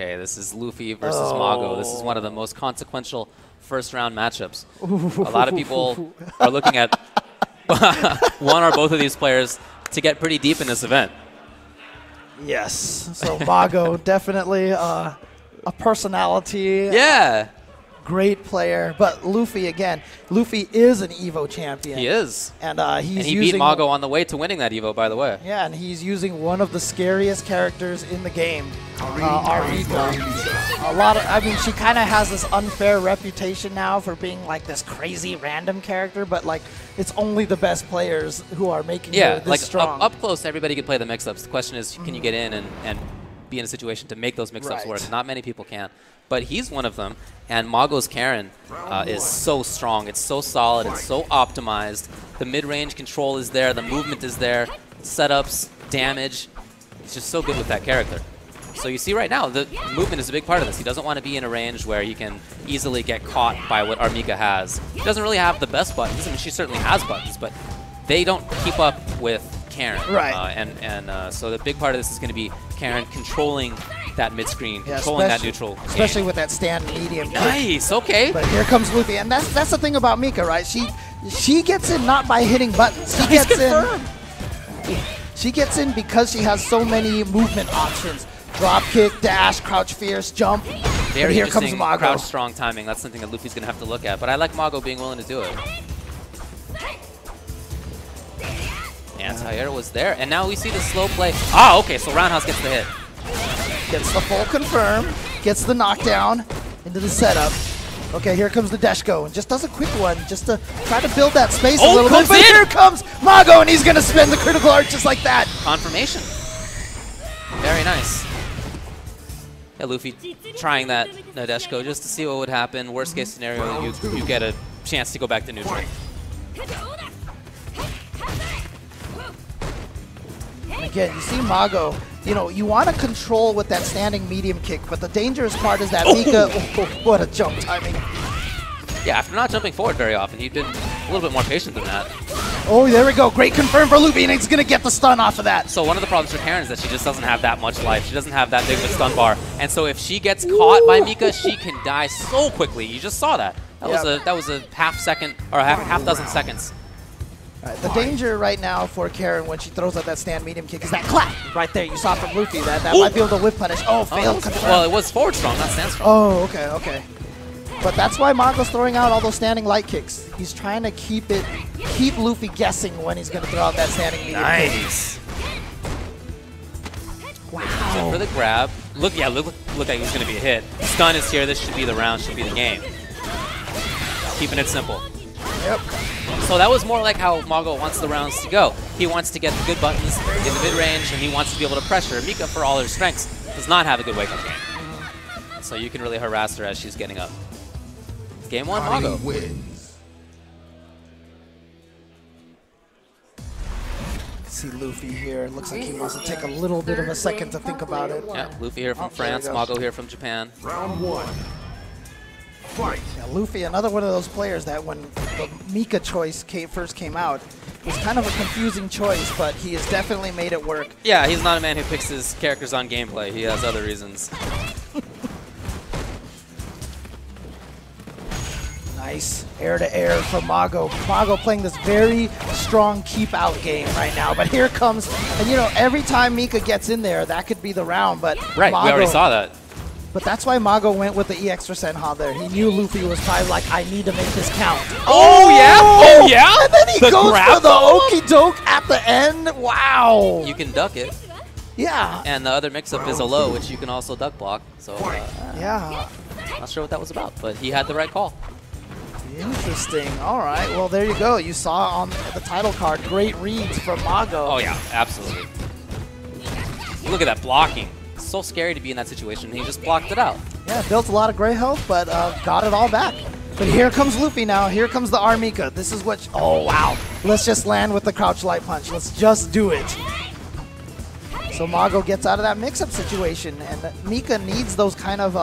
Okay, this is Luffy versus Mago. This is one of the most consequential first-round matchups. A lot of people are looking at one or both of these players to get pretty deep in this event. Yes. So Mago, definitely a personality. Yeah. Great player. But Luffy, again, Luffy is an EVO champion. He is. And he beat Mago on the way to winning that EVO, by the way. Yeah, and he's using one of the scariest characters in the game, Arika. I mean, she kind of has this unfair reputation now for being like this crazy random character, but like it's only the best players who are making her this strong. Up close, everybody can play the mix-ups. The question is, can you get in and be in a situation to make those mix-ups work? Not many people can. But he's one of them, and Mago's Karen is so strong. It's so solid. It's so optimized. The mid-range control is there. The movement is there. Setups, damage. He's just so good with that character. So you see right now, the movement is a big part of this. He doesn't want to be in a range where he can easily get caught by what Armika has. He doesn't really have the best buttons. I mean, she certainly has buttons, but they don't keep up with Karen. Right. So the big part of this is going to be Karen controlling that mid-screen, controlling that neutral game. Especially with that stand medium. Nice, okay. But here comes Luffy, and that's the thing about Mika, right? She gets in not by hitting buttons. She gets in because she has so many movement options. Drop kick, dash, crouch fierce, jump. Very here comes Mago. Crouch strong timing. That's something that Luffy's going to have to look at. But I like Mago being willing to do it. Anti-air was there, and now we see the slow play. Ah, okay, so Roundhouse gets the hit. Gets the full confirm, gets the knockdown into the setup. Okay, here comes the Deshko, and just does a quick one just to try to build that space a little bit. But here comes Mago, and he's going to spin the critical art just like that. Confirmation. Very nice. Yeah, Luffy trying that Nadeshko just to see what would happen. Worst case scenario, you get a chance to go back to neutral. Again, you see Mago, you want to control with that standing medium kick, but the dangerous part is that Mika, what a jump timing. Yeah, after not jumping forward very often, he'd been a little bit more patient than that. Oh, there we go. Great confirm for Luffy, and he's going to get the stun off of that. So one of the problems for Karen is that she just doesn't have that much life. She doesn't have that big of a stun bar. And so if she gets caught by Mika, she can die so quickly. You just saw that. That was a half second, or half dozen seconds. Right, the danger right now for Karen when she throws out that stand medium kick is that clap right there. You saw from Luffy that might be able to whip punish. Oh, failed. Well, it was forward strong, not stand strong. Oh, okay. But that's why Mago's throwing out all those standing light kicks. He's trying to keep Luffy guessing when he's going to throw out that standing medium kick. Wow. For the grab. Look like he's going to be a hit. Stun is here. This should be the round, should be the game. Keeping it simple. Yep. So that was more like how Mago wants the rounds to go. He wants to get the good buttons in the mid-range, and he wants to be able to pressure. Mika, for all her strengths, does not have a good wake-up game. So you can really harass her as she's getting up. Game 1, Mago wins. See Luffy here. Looks like he wants to take a little bit of a second to think about it. Yeah, Luffy here from France, Mago here from Japan. Round 1. Fight. Yeah, Luffy, another one of those players that when the Mika choice first came out, was kind of a confusing choice, but he has definitely made it work. Yeah, he's not a man who picks his characters on gameplay. He has other reasons. Nice air-to-air from Mago. Mago playing this very strong keep-out game right now, but here comes, and every time Mika gets in there, that could be the round, but Right, Mago, we already saw that. But that's why Mago went with the EX for Senha there. He knew Luffy was probably like, I need to make this count. Oh yeah? Oh yeah? And then he goes for the okie doke at the end. Wow. You can duck it. Yeah. And the other mix-up is a low, which you can also duck block. So yeah. Not sure what that was about, but he had the right call. Interesting. All right. Well, there you go. You saw on the title card, great reads from Mago. Oh yeah, absolutely. Look at that blocking. So scary to be in that situation. He just blocked it out. Yeah, built a lot of gray health, but got it all back. But here comes Luffy now. Here comes the Armika. This is what... Oh, wow. Let's just land with the crouch light punch. Let's just do it. So Mago gets out of that mix-up situation, and Mika needs those kind of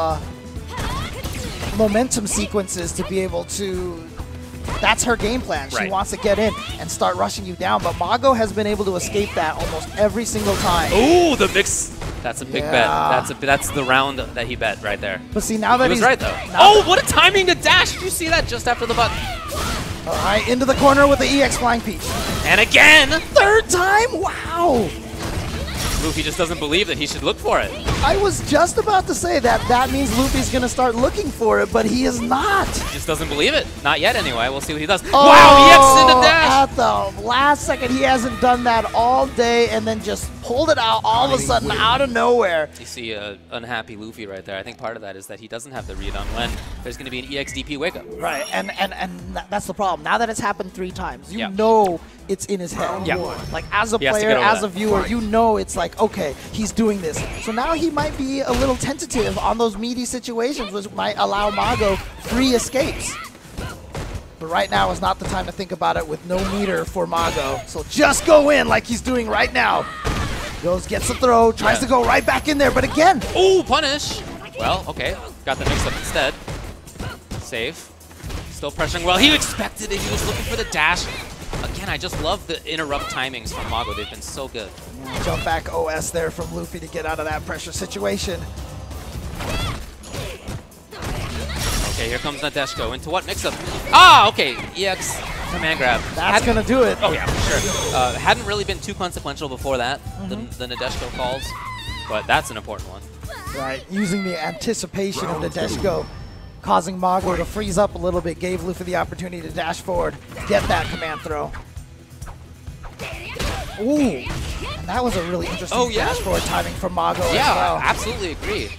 momentum sequences to be able to... That's her game plan. She wants to get in and start rushing you down, but Mago has been able to escape that almost every single time. Ooh, the mix That's a big bet. That's the round that he bet right there. But see, now that He was he's right, though. Oh, what a timing to dash! Did you see that just after the button? All right, into the corner with the EX Flying Peach. And again! Third time? Wow! Luffy just doesn't believe that he should look for it. I was just about to say that means Luffy's going to start looking for it, but he is not. He just doesn't believe it. Not yet, anyway. We'll see what he does. Oh, wow, EX into dash! At the last second, he hasn't done that all day and then just pulled it out all of a sudden out of nowhere. You see an unhappy Luffy right there. I think part of that is that he doesn't have the read on when there's going to be an EXDP wake up. Right, and that's the problem. Now that it's happened 3 times, you Yeah. know it's in his head. Yeah. Like as a He has to player, get over as a that. viewer, you know it's like, okay, he's doing this. So now he might be a little tentative on those meaty situations, which might allow Mago free escapes. But right now is not the time to think about it with no meter for Mago. So just go in like he's doing right now. Goes, gets the throw, tries to go right back in there, but again. Ooh, punish! Well, okay. Got the mix-up instead. Save. Still pressuring well. He expected it. He was looking for the dash. Again, I just love the interrupt timings from Mago. They've been so good. Jump back OS there from Luffy to get out of that pressure situation. Okay, here comes Nadeshko. Into what mix-up? Ah, okay. EX command grab. That's going to do it. Oh, yeah, for sure. Hadn't really been too consequential before that, the Nadeshko calls, but that's an important one. Right, using the anticipation of Nadeshko, causing Mago to freeze up a little bit, gave Luffy the opportunity to dash forward, get that command throw. Ooh, and that was a really interesting dash forward timing from Mago as well. Absolutely agree.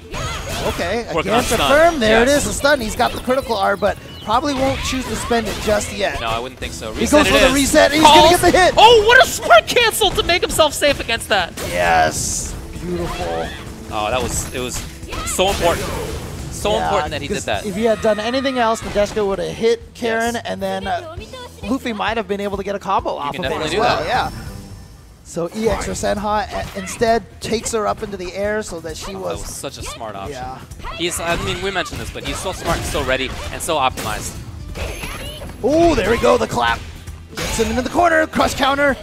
Okay, Working again on stun. confirmed. There it Yes. is, the stun. He's got the critical R, but probably won't choose to spend it just yet. No, I wouldn't think so. He Reset goes for it the reset, and he's going to get the hit. Oh, what a smart cancel to make himself safe against that. Yes, beautiful. Oh, it was so important. So important that he did that. If he had done anything else, Nadeshko would have hit Karen, and then Luffy might have been able to get a combo off of it as well. Yeah. So EX or Senha instead takes her up into the air so that she was. That was such a smart option. Yeah. I mean, we mentioned this, but he's so smart and so ready and so optimized. Oh, there we go, the clap. Gets him into the corner, crush counter.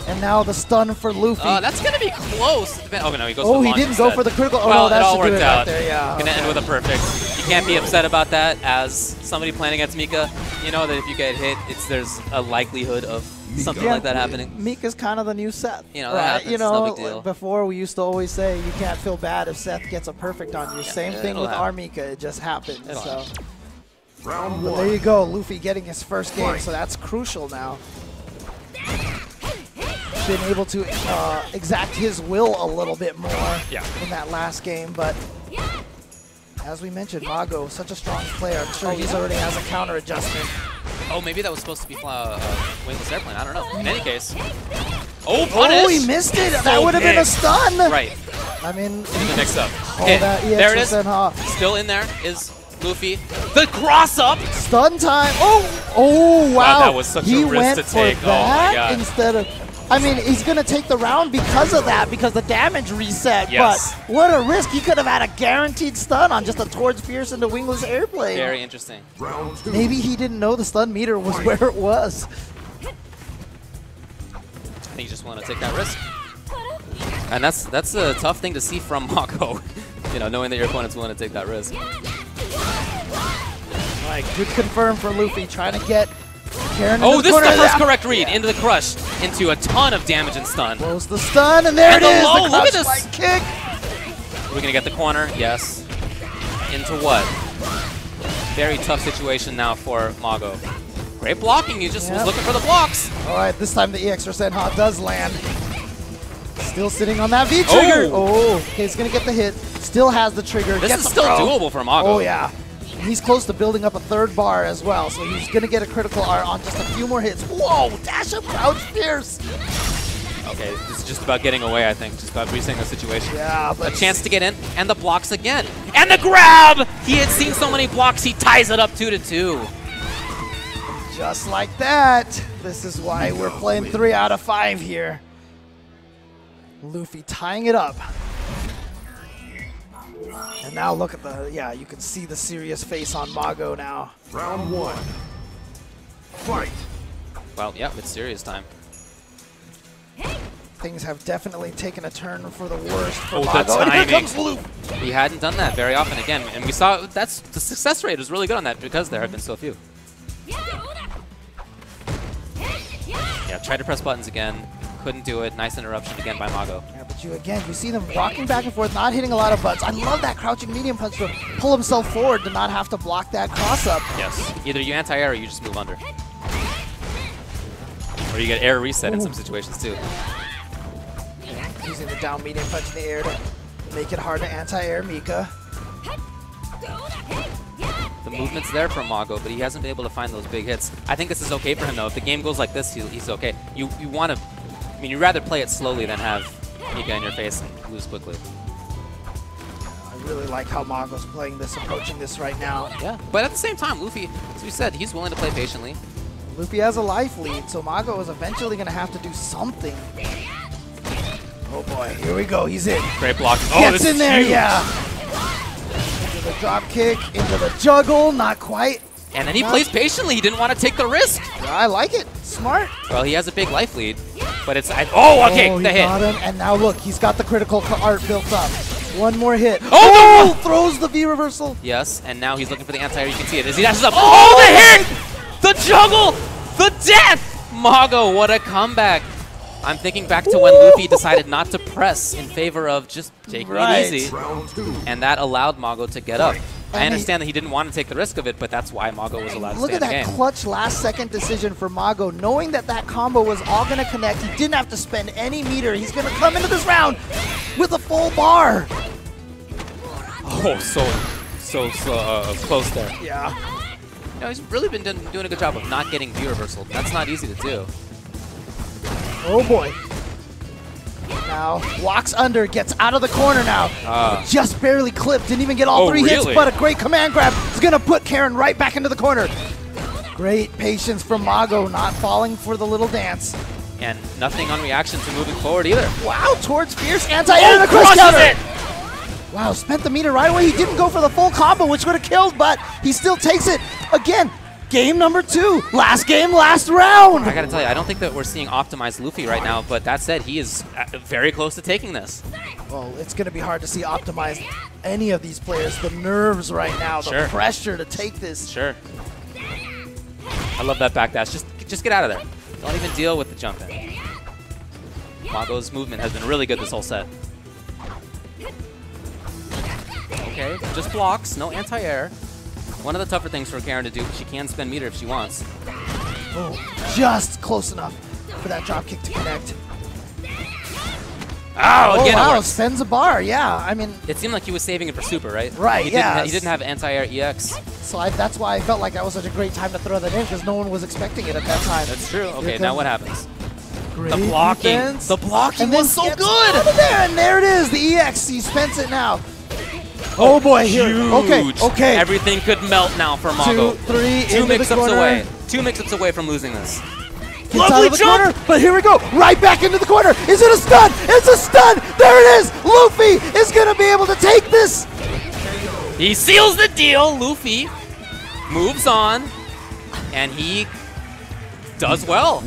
And now the stun for Luffy. That's going to be close. Oh, no, he goes for Oh, the he launch didn't instead. go for the critical. Oh, well, no, that it all should do worked it out. right there, yeah. Going to end with a perfect. You can't be upset about that as somebody playing against Mika. You know that if you get hit, there's a likelihood of something like that happening. Mika's kind of the new Seth. You know, that happens. You know, No big deal. before we used to always say you can't feel bad if Seth gets a perfect on you. Same thing with our Mika. It just happens. So. Round But 1. there you go, Luffy getting his first game, so that's crucial now. Been able to exact his will a little bit more in that last game, but as we mentioned, Mago, such a strong player. I'm sure he's already has a counter adjustment. Oh, maybe that was supposed to be wingless airplane. I don't know. In any case. Oh, punish! Oh, he missed it! So That would have been a big. stun! Right. I mean, The mix-up. oh, Hit. that EX There it is. Senha. Still in there is Luffy. The cross-up! Stun time! Oh, wow! That was such he a risk went to for take. Oh, my that God. instead of... I mean, he's going to take the round because of that, because the damage reset. Yes. But what a risk. He could have had a guaranteed stun on just a towards Fierce into wingless airplane. Very interesting. Round 2. Maybe he didn't know the stun meter was where it was. I think you just want to take that risk. And that's a tough thing to see from Mago. You know, knowing that your opponent's willing to take that risk. All right, good confirm for Luffy, trying to get Karen Oh, into this the is corner. the first correct read. Into the crush. Into a ton of damage and stun. Close the stun, and there And it the is. low, The look crouch at this. spike kick. We're going to get the corner. Yes. Into what? Very tough situation now for Mago. Great blocking. He just was looking for the blocks. All right, this time the EX or Senha does land. Still sitting on that V-trigger. Oh, okay, he's going to get the hit. Still has the trigger. This Gets is the still throw. doable for Mago. Oh, yeah. He's close to building up a third bar as well, so he's going to get a critical R on just a few more hits. Whoa, dash up, crouch, Fierce. Okay, this is just about getting away, I think. Just about resetting the situation. Yeah, but... A chance to get in, and the blocks again. And the grab! He had seen so many blocks, he ties it up 2-2. Just like that. This is why we're playing 3 out of 5 here. Luffy tying it up. And now look at the, you can see the serious face on Mago now. Round 1. Fight. Well, yeah, it's serious time. I things have definitely taken a turn for the worst for Oh, the Mago. And here timing. comes Luke. He hadn't done that very often again, and we saw the success rate was really good on that because there have been so few. Yeah, tried to press buttons again, couldn't do it. Nice interruption again by Mago. Yeah, but you see them rocking back and forth, not hitting a lot of butts. I love that crouching medium punch to pull himself forward to not have to block that cross up. Yes, either you anti-air or you just move under. Or you get air reset in some situations too. Using the down medium punch in the air to make it hard to anti-air Mika. The movement's there for Mago, but he hasn't been able to find those big hits. I think this is okay for him though. If the game goes like this, he's okay. You want to, I mean, you'd rather play it slowly than have Mika in your face and lose quickly. I really like how Mago's playing this, approaching this right now. Yeah, but at the same time, Luffy, as we said, he's willing to play patiently. Luffy has a life lead, so Mago is eventually going to have to do something. Oh boy, here we go. He's in. Great block. Gets in there, yeah. Into the drop kick, into the juggle, not quite. And then he plays patiently. He didn't want to take the risk. I like it. Smart. Well, he has a big life lead, but it's okay, he the hit. got him, and now look, he's got the critical art built up. One more hit. Oh, no! Throws the V reversal. Yes, and now he's looking for the anti-air. You can see it as he dashes up. Oh, the hit! The juggle! The death! Mago, what a comeback. I'm thinking back to when Luffy decided not to press in favor of just taking it easy. And that allowed Mago to get up. I understand that he didn't want to take the risk of it, but that's why Mago was allowed to Look stay at in the that game. clutch last-second decision for Mago, knowing that that combo was all going to connect. He didn't have to spend any meter. He's going to come into this round with a full bar. Oh, so close there. Yeah. You know, he's really been doing a good job of not getting V reversal. That's not easy to do. Oh boy. Now, walks under, gets out of the corner now. Just barely clipped, didn't even get all three hits, but a great command grab is going to put Karen right back into the corner. Great patience from Mago, not falling for the little dance. And nothing on reaction to moving forward either. Wow, towards fierce anti-air and a cross counter. Wow, spent the meter right away. He didn't go for the full combo, which would have killed, but he still takes it. Again, game number 2. Last game, last round. I gotta tell you, I don't think that we're seeing optimized Luffy right now, but that said, he is very close to taking this. Well, it's going to be hard to see optimized any of these players. The nerves right now, the pressure to take this. Sure. I love that backdash. Just get out of there. Don't even deal with the jump in. Mago's movement has been really good this whole set. Okay, just blocks, no anti-air. One of the tougher things for Karen to do, she can spend meter if she wants. Oh, just close enough for that drop kick to connect. Oh, again, wow, spends a bar, yeah. I mean, it seemed like he was saving it for super, right? Right, he didn't have anti-air EX. So that's why I felt like that was such a great time to throw that in, because no one was expecting it at that time. That's true. Okay, now what happens? Great the blocking. Defense. The blocking was so good. Out of there, and there it is, the EX. He spends it now. Oh boy, here. Huge. Okay. Everything could melt now for Mago. 2, 3, Two mix-ups away. 2 mix-ups away from losing this. Gets out of the corner, but here we go. Right back into the corner. Is it a stun? It's a stun. There it is. Luffy is going to be able to take this. He seals the deal. Luffy moves on, and he does well.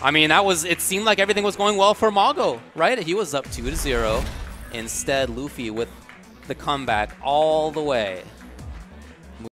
I mean, it seemed like everything was going well for Mago, right? He was up 2-0. Instead, Luffy with the comeback all the way.